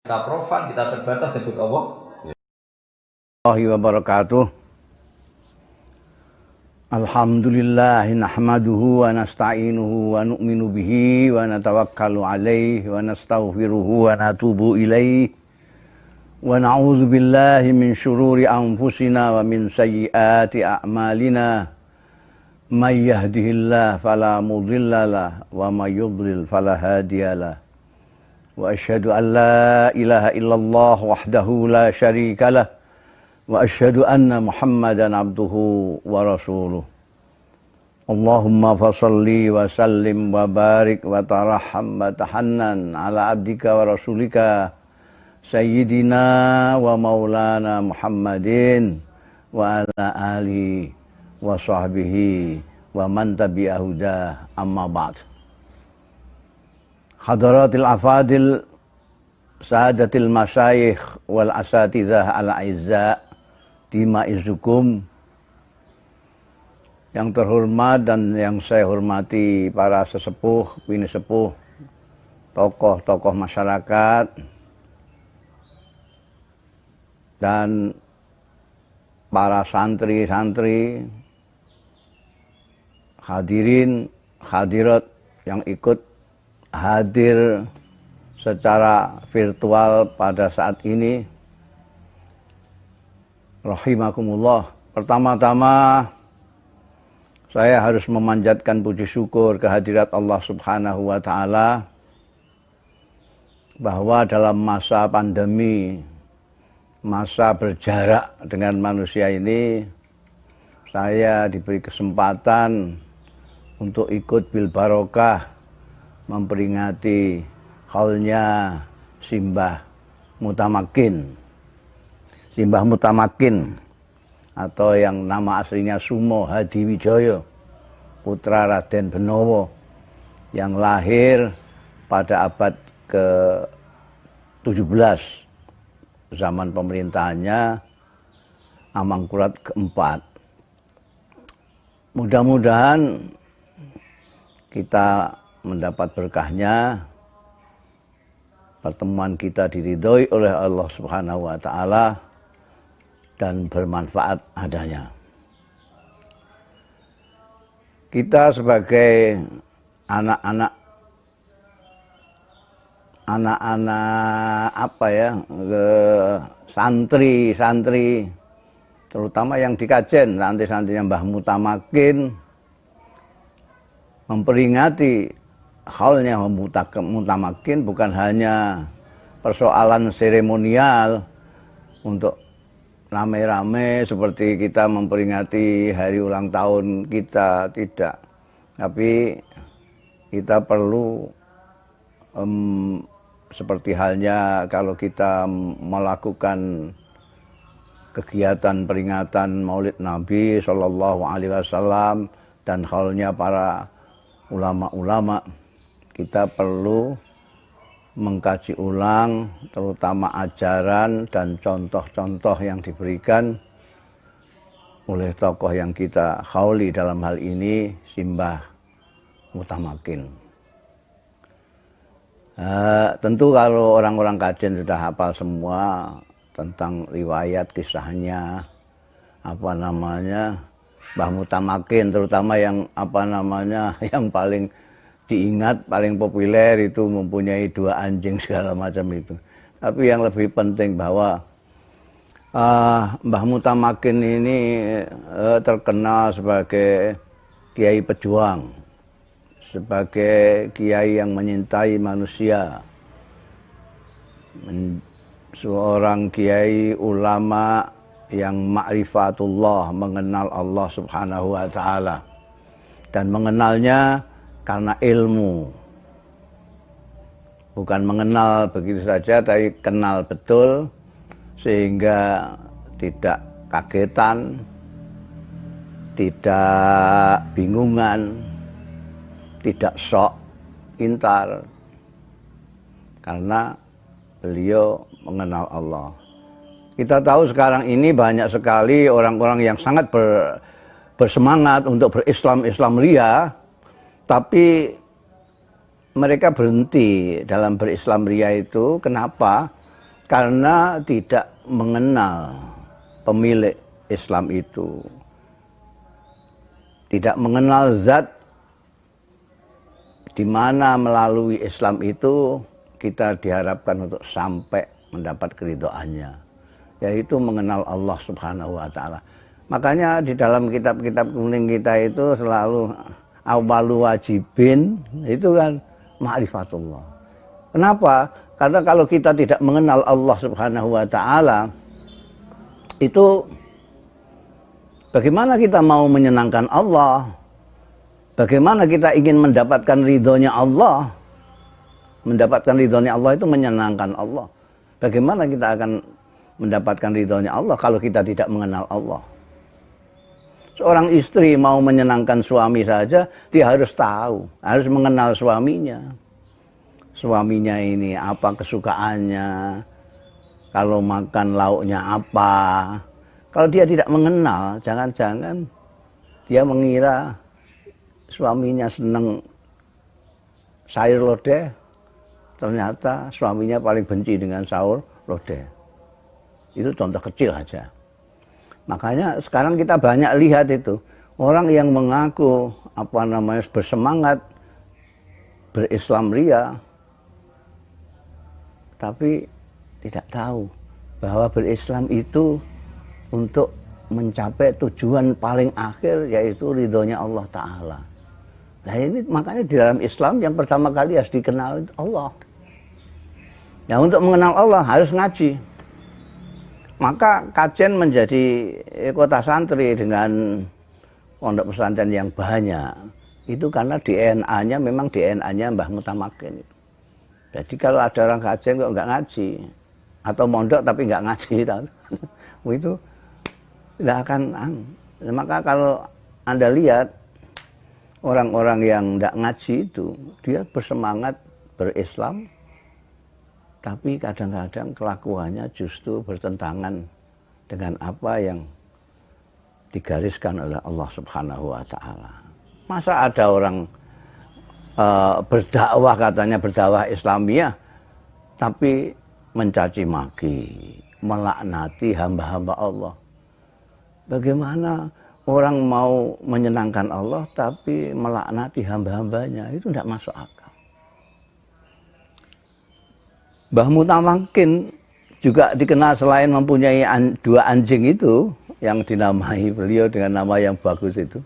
Kita profan, kita terbatas dari Allah. Wabarakatuh. Alhamdulillah nahmaduhu wa nasta'inuhu wa nu'minu bihi wa natawakkalu alaihi wa nastaghfiruhu wa natubu ilaihi wa na'udzu billahi min syururi anfusina wa min sayyiati a'malina may yahdihillahu fala mudhillalah wa may yudlil fala hadiyalah wa asyhadu an la ilaha illallah wahdahu la syarikalah wa asyhadu anna Muhammadan abduhu wa rasuluh. Allahumma fasalli wa sallim wa barik wa tarahham wa tahannan ala abdika wa rasulika sayyidina wa maulana Muhammadin wa ala alihi wa sahbihi wa man tabi'ahu dah, amma ba'd. Hadaratil afadil sadatil masyayikh wal asatidzah al-aizza dimaizukum, yang terhormat dan yang saya hormati para sesepuh, bini sepuh, tokoh-tokoh masyarakat, dan para santri-santri, hadirin, hadirat yang ikut hadir secara virtual pada saat ini. Rahimakumullah. Pertama-tama saya harus memanjatkan puji syukur kehadirat Allah Subhanahu wa taala bahwa dalam masa pandemi, masa berjarak dengan manusia ini, saya diberi kesempatan untuk ikut bil barokah memperingati haulnya Simbah Mutamakin. Simbah Mutamakin atau yang nama aslinya Sumo Hadiwijoyo, putra Raden Benowo, yang lahir pada abad ke-17 zaman pemerintahannya Amangkurat keempat. Mudah-mudahan kita mendapat berkahnya, pertemuan kita diridhoi oleh Allah Subhanahu wa taala dan bermanfaat adanya. Kita sebagai anak-anak santri, terutama yang di Kajen, santri-santrinya Mbah Mutamakin, memperingati haulnya Mutamakin bukan hanya persoalan seremonial untuk rame-rame seperti kita memperingati hari ulang tahun kita, tidak. Tapi kita perlu seperti halnya kalau kita melakukan kegiatan peringatan Maulid Nabi Shallallahu Alaihi Wasallam dan haulnya para ulama-ulama, kita perlu mengkaji ulang terutama ajaran dan contoh-contoh yang diberikan oleh tokoh yang kita hauli, dalam hal ini Simbah Mutamakin. Tentu kalau orang-orang Kajen sudah hafal semua tentang riwayat kisahnya, Mbah Mutamakin, terutama yang yang paling diingat, paling populer itu mempunyai 2 anjing segala macam itu. Tapi yang lebih penting bahwa Mbah Mutamakin ini terkenal sebagai kiai pejuang, sebagai kiai yang menyintai manusia, seorang kiai ulama yang ma'rifatullah, mengenal Allah Subhanahu wa taala, dan mengenalnya karena ilmu. Bukan mengenal begitu saja, tapi kenal betul, sehingga tidak kagetan, tidak bingungan, tidak sok intar, karena beliau mengenal Allah. Kita tahu sekarang ini banyak sekali orang-orang yang sangat bersemangat untuk berislam ria, tapi mereka berhenti dalam berislam ria itu. Kenapa? karena tidak mengenal pemilik Islam itu, tidak mengenal zat di mana melalui Islam itu kita diharapkan untuk sampai mendapat keridhaannya, yaitu mengenal Allah Subhanahu wa taala. Makanya di dalam kitab-kitab kuning kita itu selalu awwalu wajibin itu kan ma'rifatullah. Kenapa? Karena kalau kita tidak mengenal Allah Subhanahu wa taala, itu bagaimana kita mau menyenangkan Allah? Bagaimana kita ingin mendapatkan ridhonya Allah? Mendapatkan ridhonya Allah itu menyenangkan Allah. Bagaimana kita akan mendapatkan ridhonya Allah kalau kita tidak mengenal Allah? Seorang istri mau menyenangkan suami saja, dia harus tahu, harus mengenal suaminya. Suaminya ini apa kesukaannya, kalau makan lauknya apa. Kalau dia tidak mengenal, jangan-jangan dia mengira suaminya senang sayur lodeh, ternyata suaminya paling benci dengan sayur lodeh. Itu contoh kecil aja. Makanya sekarang kita banyak lihat itu orang yang mengaku bersemangat berislam ria, tapi tidak tahu bahwa berislam itu untuk mencapai tujuan paling akhir, yaitu ridhonya Allah Ta'ala. Nah ini makanya di dalam Islam yang pertama kali harus dikenal Allah. Nah untuk mengenal Allah harus ngaji. Maka Kajen menjadi kota santri dengan pondok pesantren yang banyak. Itu karena DNA-nya memang DNA-nya Mbah Mutamakin. Jadi kalau ada orang Kajen kok nggak ngaji, atau mondok tapi nggak ngaji, itu tidak akan. Maka kalau Anda lihat orang-orang yang tidak ngaji itu, dia bersemangat berislam, tapi kadang-kadang kelakuannya justru bertentangan dengan apa yang digariskan oleh Allah Subhanahu wa taala. Masa ada orang berdakwah, katanya berdakwah Islamiyah, tapi mencaci maki, melaknati hamba-hamba Allah. Bagaimana orang mau menyenangkan Allah tapi melaknati hamba-hambanya? Itu tidak masuk akal. Mbah Mutamakin juga dikenal selain mempunyai dua anjing itu yang dinamai beliau dengan nama yang bagus itu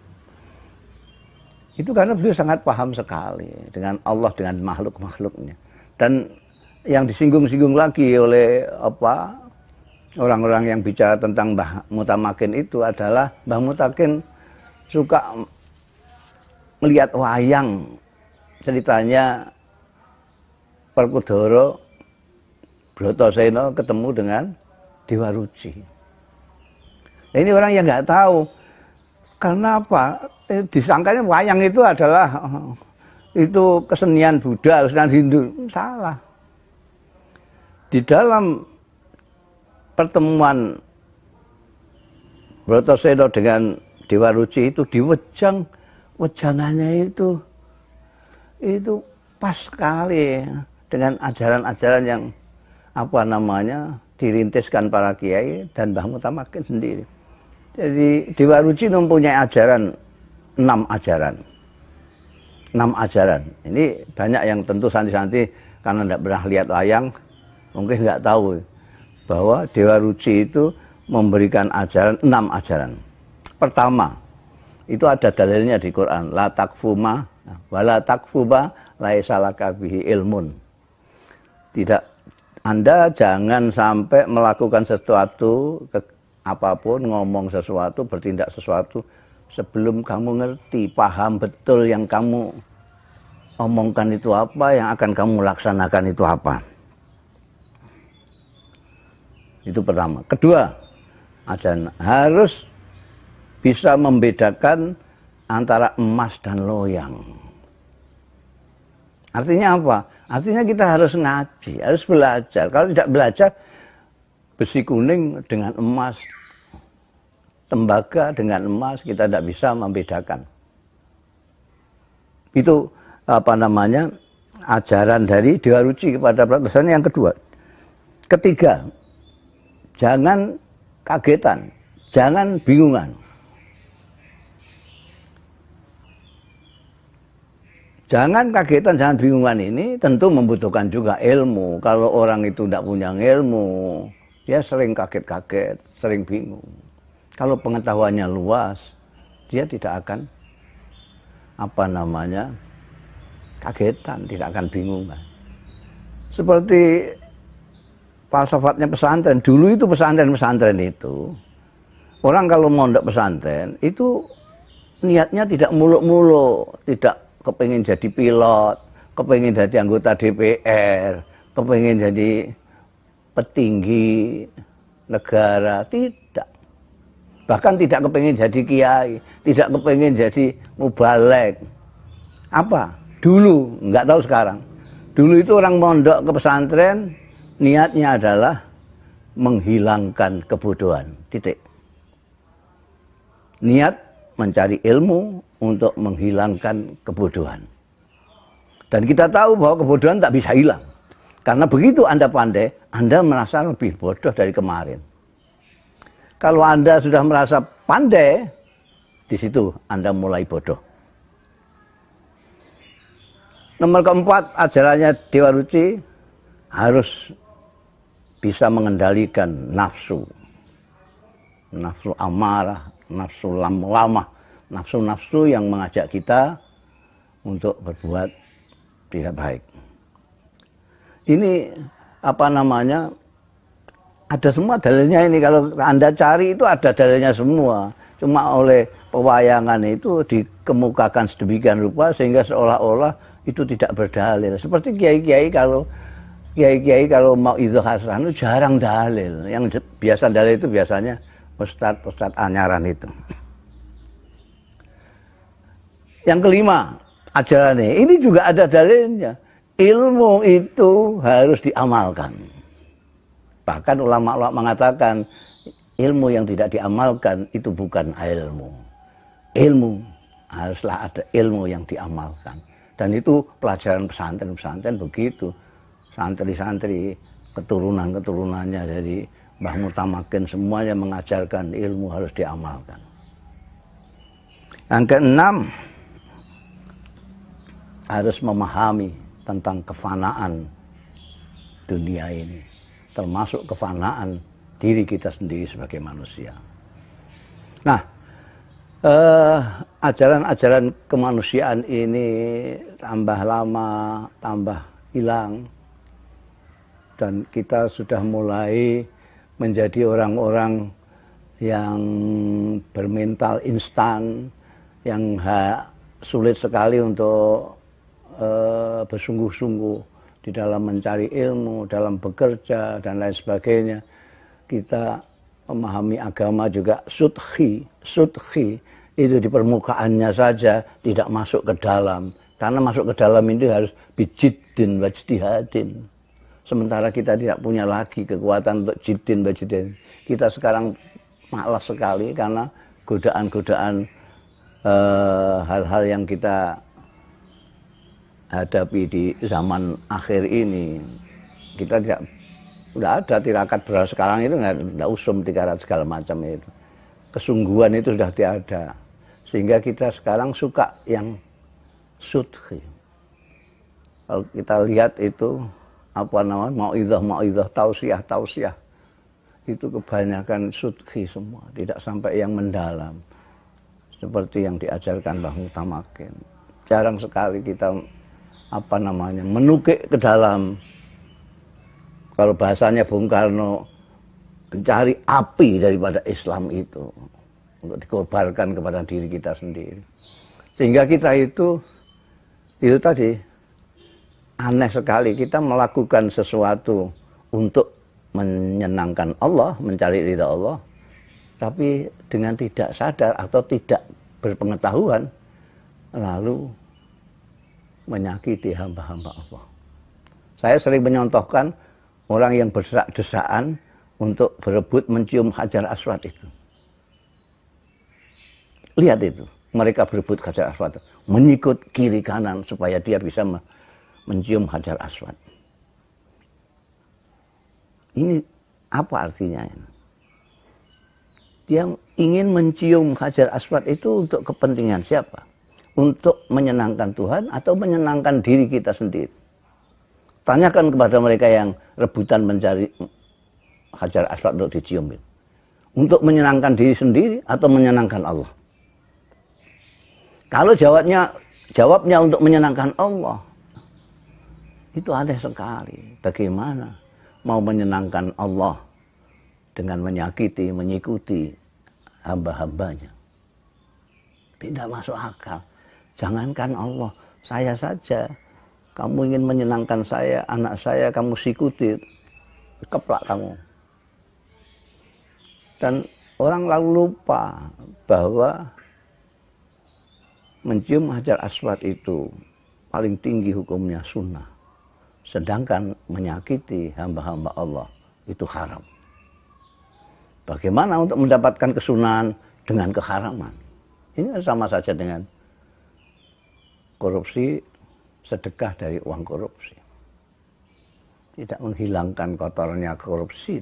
karena beliau sangat paham sekali dengan Allah, dengan makhluk-makhluknya. Dan yang disinggung-singgung lagi oleh orang-orang yang bicara tentang Mbah Mutamakin itu adalah Mbah Mutamakin suka melihat wayang. Ceritanya Perkudara Bratasena ketemu dengan Dewa Ruci. Nah, ini orang yang nggak tahu. Karena apa? Disangkanya wayang itu adalah itu kesenian Buddha, kesenian Hindu. Salah. Di dalam pertemuan Bratasena dengan Dewa Ruci itu diwejang, wejangannya itu pas sekali dengan ajaran-ajaran yang dirintiskan para kiai dan Mbah Mutamakin sendiri. Jadi Dewa Ruci mempunyai ajaran 6 ajaran. Ini banyak yang tentu santri-santri karena tidak pernah lihat wayang mungkin nggak tahu bahwa Dewa Ruci itu memberikan ajaran 6 ajaran. Pertama, itu ada dalilnya di Quran, la takfuma wala takfuba laisa laka bihi ilmun. Tidak, Anda jangan sampai melakukan sesuatu apapun, ngomong sesuatu, bertindak sesuatu sebelum kamu ngerti, paham betul yang kamu omongkan itu apa, yang akan kamu laksanakan itu apa. Itu pertama. Kedua, ajaran harus bisa membedakan antara emas dan loyang. Artinya apa? Artinya kita harus ngaji, harus belajar. Kalau tidak belajar, besi kuning dengan emas, tembaga dengan emas, kita tidak bisa membedakan. Itu ajaran dari Dewa Ruci kepada Bratasena yang kedua. Ketiga, jangan kagetan, jangan bingungan. Jangan kagetan, jangan bingungan ini tentu membutuhkan juga ilmu. Kalau orang itu tidak punya ilmu, dia sering kaget-kaget, sering bingung. Kalau pengetahuannya luas, dia tidak akan kagetan, tidak akan bingungan. Seperti falsafatnya pesantren. Dulu itu pesantren itu, orang kalau mondok pesantren itu niatnya tidak muluk-muluk, tidak kepengen jadi pilot, kepengen jadi anggota DPR, kepengen jadi petinggi negara, tidak. Bahkan tidak kepengen jadi kiai, tidak kepengen jadi mubalek. Apa? Dulu, nggak tahu sekarang. Dulu itu orang mondok ke pesantren, niatnya adalah menghilangkan kebodohan, titik. Niat mencari ilmu untuk menghilangkan kebodohan. Dan kita tahu bahwa kebodohan tak bisa hilang. Karena begitu Anda pandai, Anda merasa lebih bodoh dari kemarin. Kalau Anda sudah merasa pandai, di situ Anda mulai bodoh. Nomor keempat, ajarannya Dewa Ruci harus bisa mengendalikan nafsu. Nafsu amarah, nafsu lamah, nafsu-nafsu yang mengajak kita untuk berbuat tidak baik. Ini ada semua dalilnya ini. Kalau Anda cari itu ada dalilnya semua. Cuma oleh pewayangan itu dikemukakan sedemikian rupa sehingga seolah-olah itu tidak berdalil. Seperti kiai-kiai kalau mau idhah hasanah itu jarang dalil. Yang biasa dalil itu biasanya ustadz anyaran itu. Yang kelima, ajarannya ini juga ada dalilnya. Ilmu itu harus diamalkan. Bahkan ulama-ulama mengatakan ilmu yang tidak diamalkan itu bukan ilmu. Ilmu haruslah ada ilmu yang diamalkan. Dan itu pelajaran pesantren begitu. Santri-santri, keturunan-keturunannya dari Mbah Mutamakin semuanya mengajarkan ilmu harus diamalkan. Yang keenam, harus memahami tentang kefanaan dunia ini, termasuk kefanaan diri kita sendiri sebagai manusia. Nah, ajaran-ajaran kemanusiaan ini tambah lama, tambah hilang, dan kita sudah mulai menjadi orang-orang yang bermental instan, yang sulit sekali untuk bersungguh-sungguh di dalam mencari ilmu, dalam bekerja dan lain sebagainya. Kita memahami agama juga sudhi itu di permukaannya saja, tidak masuk ke dalam. Karena masuk ke dalam itu harus bijiddin wajtihadin. Sementara kita tidak punya lagi kekuatan untuk jiddin wajtihadin. Kita sekarang malas sekali karena godaan-godaan hal-hal yang kita hadapi di zaman akhir ini. Kita tidak ada tirakat beras sekarang itu, tidak usum tirakat segala macam itu. Kesungguhan itu sudah tiada. Sehingga kita sekarang suka yang sudhi. Kalau kita lihat itu mau'idhah, tausiah itu kebanyakan sudhi semua, tidak sampai yang mendalam seperti yang diajarkan Mbah Mutamakin. Jarang sekali kita menukik ke dalam. Kalau bahasanya Bung Karno, mencari api daripada Islam itu untuk dikorbankan kepada diri kita sendiri. Sehingga kita itu tadi aneh sekali, kita melakukan sesuatu untuk menyenangkan Allah, mencari ridha Allah, tapi dengan tidak sadar atau tidak berpengetahuan, lalu menyakiti hamba-hamba Allah. Saya sering menyontohkan orang yang berdesak-desakan untuk berebut mencium Hajar Aswad itu. Lihat itu, mereka berebut Hajar Aswad, menyikut kiri kanan supaya dia bisa mencium Hajar Aswad. Ini apa artinya? Dia ingin mencium Hajar Aswad itu untuk kepentingan siapa? Untuk menyenangkan Tuhan atau menyenangkan diri kita sendiri? Tanyakan kepada mereka yang rebutan mencari Hajar Aswad untuk dicium. Untuk menyenangkan diri sendiri atau menyenangkan Allah? Kalau jawabnya untuk menyenangkan Allah, itu aneh sekali. Bagaimana mau menyenangkan Allah dengan menyakiti, menyikuti hamba-hambanya? Tidak masuk akal. Jangankan Allah, saya saja. Kamu ingin menyenangkan saya, anak saya, kamu sikuti, keplak kamu. Dan orang lalu lupa bahwa mencium Hajar Aswad itu paling tinggi hukumnya sunnah. Sedangkan menyakiti hamba-hamba Allah itu haram. Bagaimana untuk mendapatkan kesunahan dengan keharaman? Ini sama saja dengan korupsi, sedekah dari uang korupsi. Tidak menghilangkan kotornya korupsi.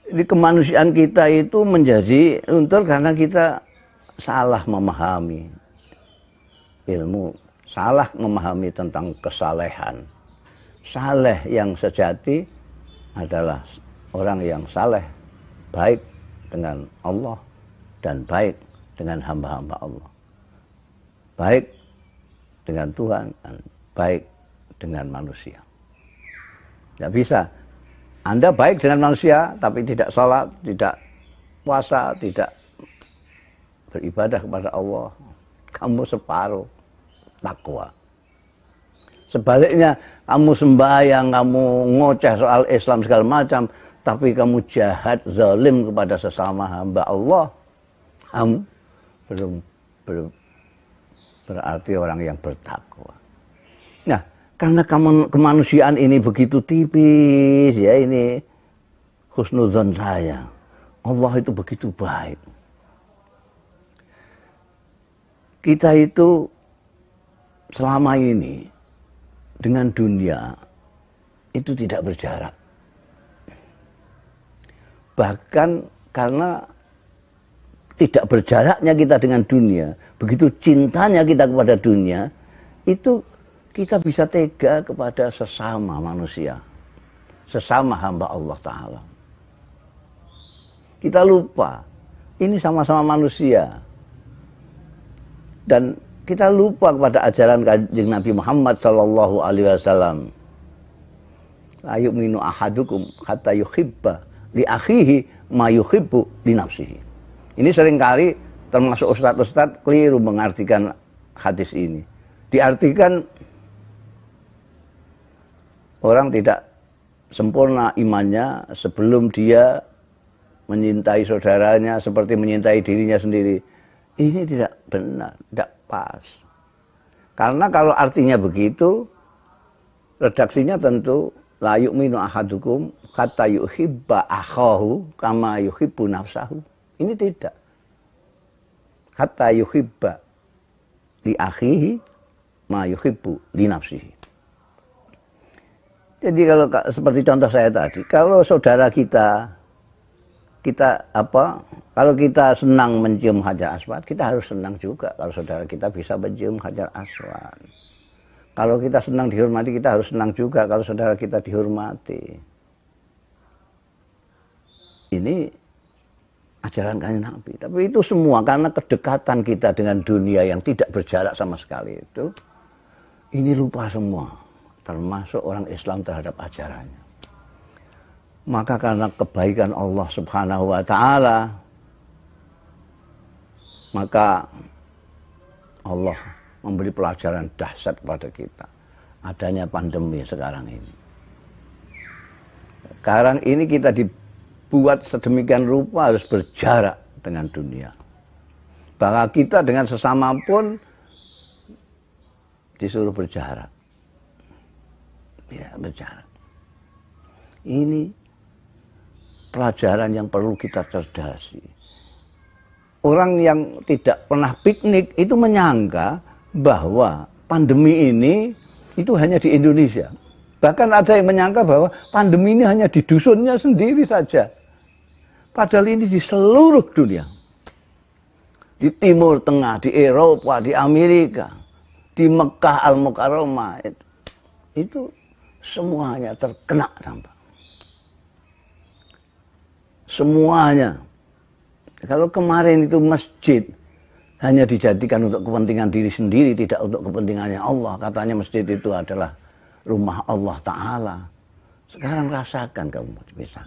Di kemanusiaan kita itu menjadi luntur karena kita salah memahami ilmu, salah memahami tentang kesalehan. Saleh yang sejati adalah orang yang saleh, baik dengan Allah dan baik dengan hamba-hamba Allah. Baik dengan Tuhan dan baik dengan manusia. Tidak bisa. Anda baik dengan manusia tapi tidak sholat, tidak puasa, tidak beribadah kepada Allah. Kamu separuh takwa. Sebaliknya, kamu sembahyang, kamu ngoceh soal Islam segala macam, tapi kamu jahat, zalim kepada sesama hamba Allah, kamu belum berarti orang yang bertakwa. Nah, karena kemanusiaan ini begitu tipis, ya ini husnudzon saya. Allah itu begitu baik. Kita itu selama ini dengan dunia itu tidak berjarak. Bahkan karena tidak berjaraknya kita dengan dunia, begitu cintanya kita kepada dunia, itu kita bisa tega kepada sesama manusia, sesama hamba Allah Ta'ala. Kita lupa, ini sama-sama manusia. Dan kita lupa kepada ajaran Kanjeng Nabi Muhammad sallallahu alaihi wasallam. La yu'minu ahadukum hatta yuhibba li akhihi ma yuhibbu li nafsihi. Ini seringkali termasuk ustadz-ustadz keliru mengartikan hadis ini. Diartikan orang tidak sempurna imannya sebelum dia menyintai saudaranya seperti menyintai dirinya sendiri. Ini tidak benar, tidak pas. Karena kalau artinya begitu, redaksinya tentu la yu'minu ahadukum hatta yuhibba akhahu kama yuhibbu nafsahu. Ini tidak. Hatta yuhibba li akhihi ma yuhibbu li nafsihi. Jadi kalau seperti contoh saya tadi, kalau saudara kita kalau kita senang mencium Hajar Aswad, kita harus senang juga kalau saudara kita bisa mencium Hajar Aswad. Kalau kita senang dihormati, kita harus senang juga kalau saudara kita dihormati. Ini ajaran Kanjeng Nabi. Tapi itu semua karena kedekatan kita dengan dunia yang tidak berjarak sama sekali itu, ini lupa semua, termasuk orang Islam terhadap ajarannya. Maka karena kebaikan Allah Subhanahu wa Ta'ala, maka Allah memberi pelajaran dahsyat kepada kita. Adanya pandemi sekarang ini. Sekarang ini kita dibuat sedemikian rupa harus berjarak dengan dunia. Bahkan kita dengan sesama pun disuruh berjarak. Ya, berjarak. Ini pelajaran yang perlu kita cerdasi. Orang yang tidak pernah piknik itu menyangka bahwa pandemi ini itu hanya di Indonesia. Bahkan ada yang menyangka bahwa pandemi ini hanya di dusunnya sendiri saja. Padahal ini di seluruh dunia. Di Timur Tengah, di Eropa, di Amerika, di Mekah Al-Mukarramah. Itu semuanya terkena dampak. Semuanya. Kalau kemarin itu masjid hanya dijadikan untuk kepentingan diri sendiri, tidak untuk kepentingannya Allah. Katanya masjid itu adalah rumah Allah Ta'ala. Sekarang rasakan kamu bisa.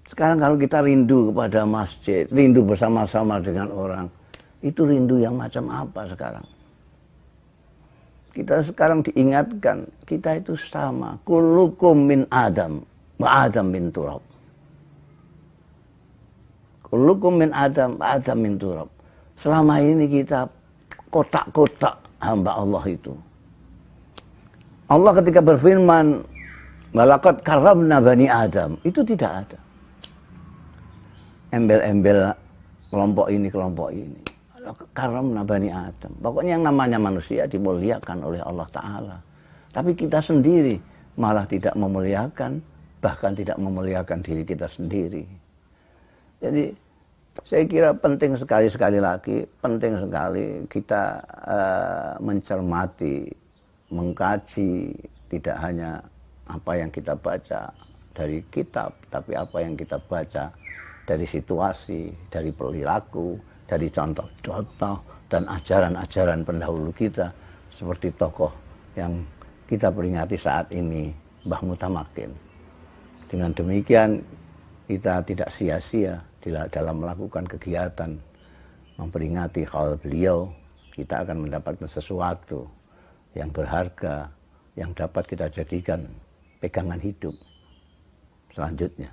Sekarang kalau kita rindu kepada masjid, rindu bersama-sama dengan orang, itu rindu yang macam apa sekarang? Kita sekarang diingatkan, kita itu sama. Kullukum min Adam, wa Adam min turab. Kullukum min Adam, wa Adam min turab. Selama ini kita kotak-kotak hamba Allah itu. Allah ketika berfirman, walaqad karramna bani Adam, itu tidak ada embel-embel kelompok ini, kelompok ini. Karramna bani Adam. Pokoknya yang namanya manusia dimuliakan oleh Allah Ta'ala. Tapi kita sendiri malah tidak memuliakan, bahkan tidak memuliakan diri kita sendiri. Jadi saya kira penting sekali lagi, penting sekali kita mencermati, mengkaji tidak hanya apa yang kita baca dari kitab, tapi apa yang kita baca dari situasi, dari perilaku, dari contoh-contoh dan ajaran-ajaran pendahulu kita seperti tokoh yang kita peringati saat ini, Mbah Mutamakin. Dengan demikian kita tidak sia-sia dalam melakukan kegiatan memperingati haul beliau, kita akan mendapatkan sesuatu yang berharga, yang dapat kita jadikan pegangan hidup selanjutnya.